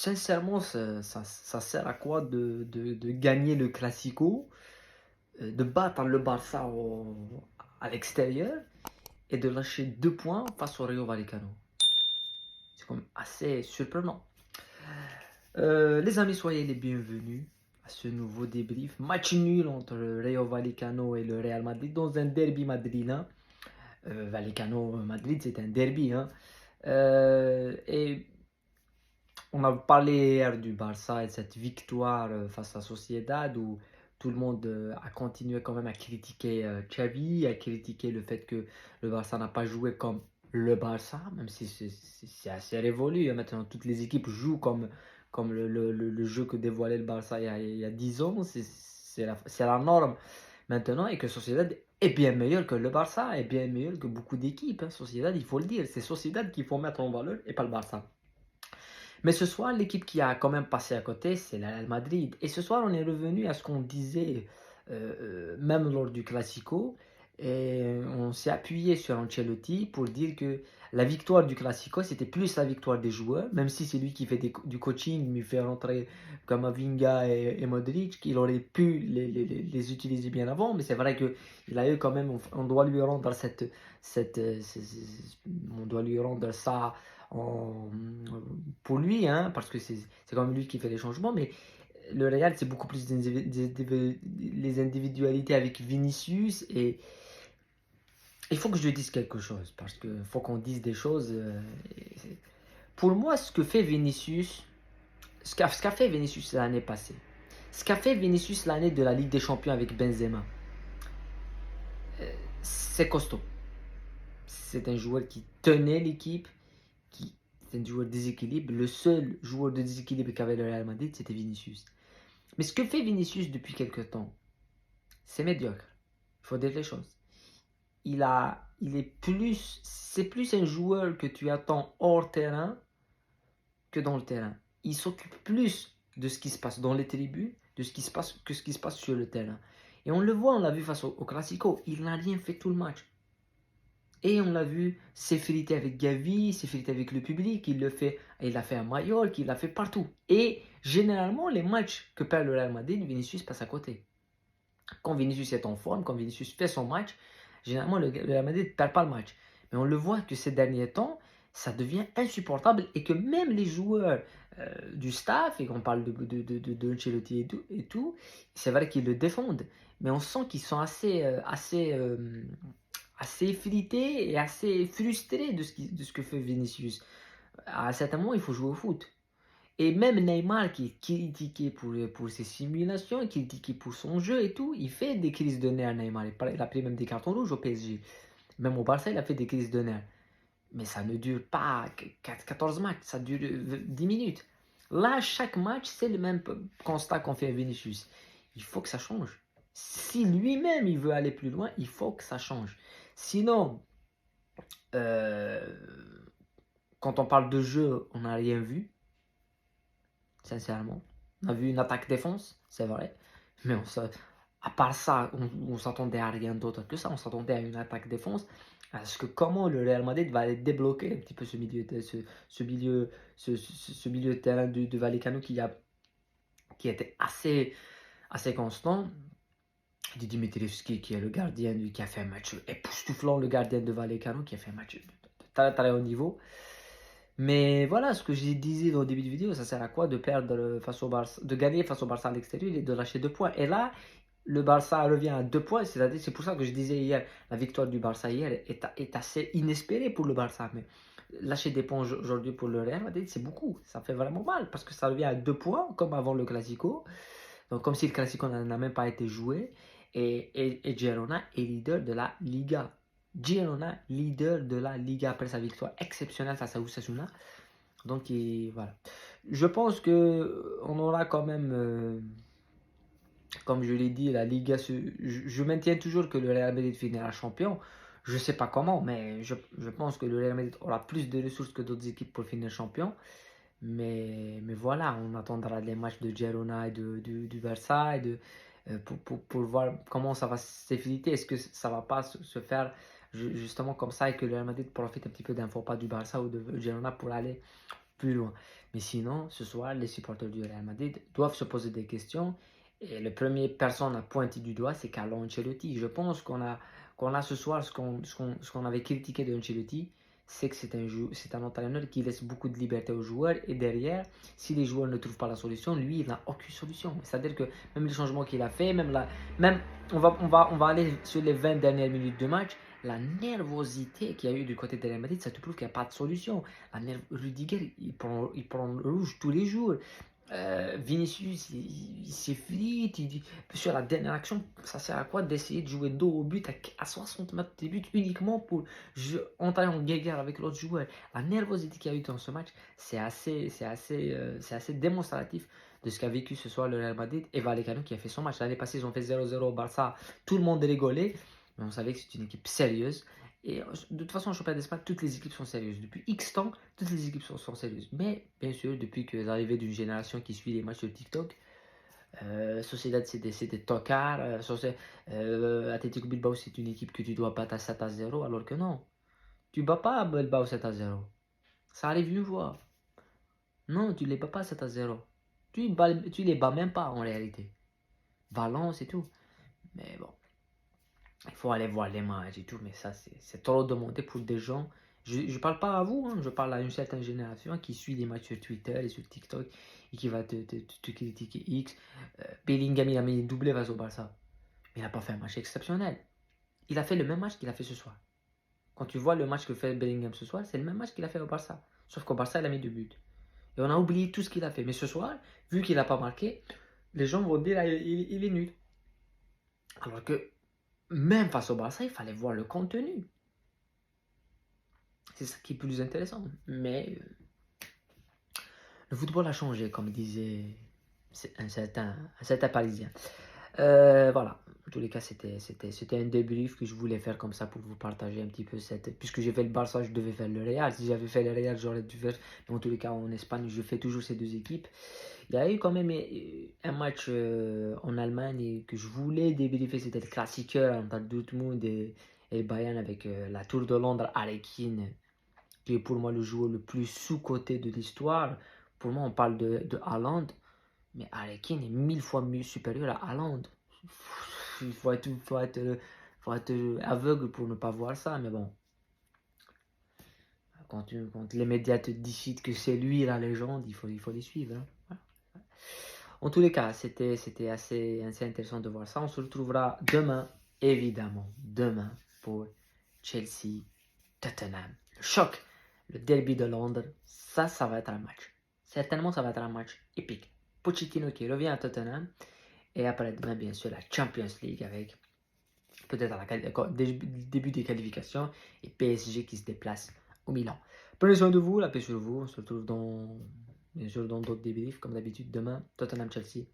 sincèrement, ça sert à quoi de gagner le Classico, de battre le Barça à l'extérieur et de lâcher 2 points face au Rayo Vallecano? C'est quand même assez surprenant. Les amis, soyez les bienvenus à ce nouveau débrief. Match nul entre le Rayo Vallecano et le Real Madrid dans un derby madrilène. Vallecano-Madrid, c'est un derby. Hein. Et on a parlé hier du Barça et de cette victoire face à Sociedad où tout le monde a continué quand même à critiquer Xavi, à critiquer le fait que le Barça n'a pas joué comme le Barça, même si c'est assez révolu. Hein. Maintenant, toutes les équipes jouent comme le jeu que dévoilait le Barça il y a 10 ans. C'est la norme maintenant et que Sociedad est bien meilleur que le Barça, est bien meilleur que beaucoup d'équipes. Hein. Sociedad, il faut le dire, c'est Sociedad qu'il faut mettre en valeur et pas le Barça. Mais ce soir, l'équipe qui a quand même passé à côté, c'est la Real Madrid. Et ce soir, on est revenu à ce qu'on disait même lors du Classico. Et on s'est appuyé sur Ancelotti pour dire que la victoire du Classico, c'était plus la victoire des joueurs, même si c'est lui qui fait du coaching, mais il fait rentrer Kamavinga et Modric, qu'il aurait pu les utiliser bien avant. Mais c'est vrai qu'il a eu quand même, on doit lui rendre on doit lui rendre ça en, pour lui, hein, parce que c'est quand même lui qui fait les changements, mais le Real, c'est beaucoup plus les individualités avec Vinicius, et il faut que je dise quelque chose, parce qu'il faut qu'on dise des choses. Pour moi, ce que fait Vinicius, ce qu'a fait Vinicius l'année passée, ce qu'a fait Vinicius l'année de la Ligue des Champions avec Benzema, c'est costaud. C'est un joueur qui tenait l'équipe, c'est un joueur de déséquilibre. Le seul joueur de déséquilibre qu'avait le Real Madrid, c'était Vinicius. Mais ce que fait Vinicius depuis quelques temps, c'est médiocre. Il faut dire les choses. C'est plus un joueur que tu attends hors terrain que dans le terrain. Il s'occupe plus de ce qui se passe dans les tribunes que ce qui se passe sur le terrain. Et on le voit, on l'a vu face au Classico. Il n'a rien fait tout le match. Et on l'a vu s'effriter avec Gavi, s'effriter avec le public. Il l'a fait à Mallorca, il l'a fait partout. Et généralement, les matchs que perd le Real Madrid, Vinicius passe à côté. Quand Vinicius est en forme, quand Vinicius fait son match, généralement le Real Madrid ne perd pas le match. Mais on le voit que ces derniers temps, ça devient insupportable et que même les joueurs du staff, et qu'on parle de Ancelotti et tout, c'est vrai qu'ils le défendent. Mais on sent qu'ils sont assez effrités et assez frustrés de ce que fait Vinicius. À certains moments, il faut jouer au foot. Et même Neymar, qui est critiqué pour ses simulations, critiqué pour son jeu et tout, il fait des crises de nerfs, Neymar. Il a pris même des cartons rouges au PSG. Même au Barça, il a fait des crises de nerfs. Mais ça ne dure pas 14 matchs, ça dure 10 minutes. Là, chaque match, c'est le même constat qu'on fait à Vinicius. Il faut que ça change. Si lui-même, il veut aller plus loin, il faut que ça change. Sinon, euh, quand on parle de jeu, on n'a rien vu, sincèrement. On a vu une attaque-défense, c'est vrai. Mais à part ça, on s'attendait à rien d'autre que ça. On s'attendait à une attaque-défense. Parce que comment le Real Madrid va aller débloquer un petit peu ce milieu de terrain de Vallecano qui était assez constant. De Dimitrievski, qui est le gardien, qui a fait un match époustouflant, le gardien de Vallecano, qui a fait un match de très très haut niveau. Mais voilà, ce que je disais au début de vidéo, ça sert à quoi de perdre face au Barça, de gagner face au Barça à l'extérieur et de lâcher 2 points. Et là, le Barça revient à 2 points, c'est pour ça que je disais hier, la victoire du Barça hier est assez inespérée pour le Barça. Mais lâcher des points aujourd'hui pour le Real Madrid, c'est beaucoup. Ça fait vraiment mal parce que ça revient à 2 points comme avant le Classico. Donc comme si le Classico n'a même pas été joué. Et Girona est leader de la Liga. Girona, leader de la Liga après sa victoire exceptionnelle face à Osasuna. Donc voilà. Je pense que on aura quand même, comme je l'ai dit, la Liga. Je maintiens toujours que le Real Madrid finira champion. Je ne sais pas comment, mais je pense que le Real Madrid aura plus de ressources que d'autres équipes pour finir champion. Mais voilà, on attendra les matchs de Girona et du Barça pour voir comment ça va s'effriter. Est-ce que ça va pas se faire justement comme ça et que le Real Madrid profite un petit peu d'un faux pas du Barça ou de Girona pour aller plus loin. Mais sinon, ce soir, les supporters du Real Madrid doivent se poser des questions. Et la première personne à pointer du doigt, c'est Carlo Ancelotti. Je pense qu'on a ce soir ce qu'on avait critiqué de Ancelotti, c'est que c'est un entraîneur qui laisse beaucoup de liberté aux joueurs. Et derrière, si les joueurs ne trouvent pas la solution, lui, il n'a aucune solution. C'est-à-dire que même les changements qu'il a fait, même on va aller sur les 20 dernières minutes de match, la nervosité qu'il y a eu du côté de Real Madrid, ça te prouve qu'il n'y a pas de solution. Rudiger, il prend le rouge tous les jours. Vinicius, il s'effrite. Sur la dernière action, ça sert à quoi d'essayer de jouer dos au but à 60 mètres de but uniquement pour entrer en guerre avec l'autre joueur? La nervosité qu'il y a eu dans ce match, c'est assez démonstratif de ce qu'a vécu ce soir le Real Madrid et Vallecano qui a fait son match. L'année passée, ils ont fait 0-0 au Barça. Tout le monde rigolait, mais on savait que c'est une équipe sérieuse. Et de toute façon, en championnat d'Espagne, toutes les équipes sont sérieuses. Depuis X temps, toutes les équipes sont sérieuses. Mais bien sûr, depuis que l'arrivée d'une génération qui suit les matchs sur TikTok, Sociedad c'est des tocards. Athletic Bilbao c'est une équipe que tu dois battre à 7-0, alors que non. Tu bats pas Bilbao 7-0. Ça arrive une fois. Non, tu les bats pas 7-0. Tu les bats même pas en réalité. Valence et tout. Mais bon. Il faut aller voir les matchs et tout, mais ça, c'est trop demandé pour des gens. Je ne parle pas à vous, hein, je parle à une certaine génération qui suit les matchs sur Twitter et sur TikTok et qui va te critiquer X. Bellingham, il a mis doublé face au Barça. Mais il n'a pas fait un match exceptionnel. Il a fait le même match qu'il a fait ce soir. Quand tu vois le match que fait Bellingham ce soir, c'est le même match qu'il a fait au Barça. Sauf qu'au Barça, il a mis 2 buts. Et on a oublié tout ce qu'il a fait. Mais ce soir, vu qu'il n'a pas marqué, les gens vont dire il est nul. Alors que même face au Barça, il fallait voir le contenu. C'est ça qui est plus intéressant. Mais le football a changé, comme disait un certain Parisien. Voilà. En tous les cas, c'était un débrief que je voulais faire comme ça pour vous partager un petit peu puisque j'ai fait le Barça, je devais faire le Real. Si j'avais fait le Real, j'aurais dû faire. Mais en tous les cas, en Espagne, je fais toujours ces deux équipes. Il y a eu quand même un match en Allemagne que je voulais débriefer. C'était le Classiker entre Dortmund et Bayern avec la Tour de Londres, Harry Kane, qui est pour moi le joueur le plus sous-coté de l'histoire. Pour moi, on parle de Haaland, mais Harry Kane est 1000 fois mieux supérieur à Haaland. Il faut être aveugle pour ne pas voir ça, mais bon. Quand les médias te disent que c'est lui la légende, il faut les suivre. Hein. Voilà. En tous les cas, c'était assez intéressant de voir ça. On se retrouvera demain, évidemment, demain pour Chelsea-Tottenham. Le choc, le derby de Londres, ça va être un match. Certainement, ça va être un match épique. Pochettino qui revient à Tottenham. Et après demain, bien sûr, la Champions League avec peut-être début des qualifications et PSG qui se déplace au Milan. Prenez soin de vous, la paix sur vous. On se retrouve bien sûr dans d'autres débriefs comme d'habitude demain. Tottenham-Chelsea.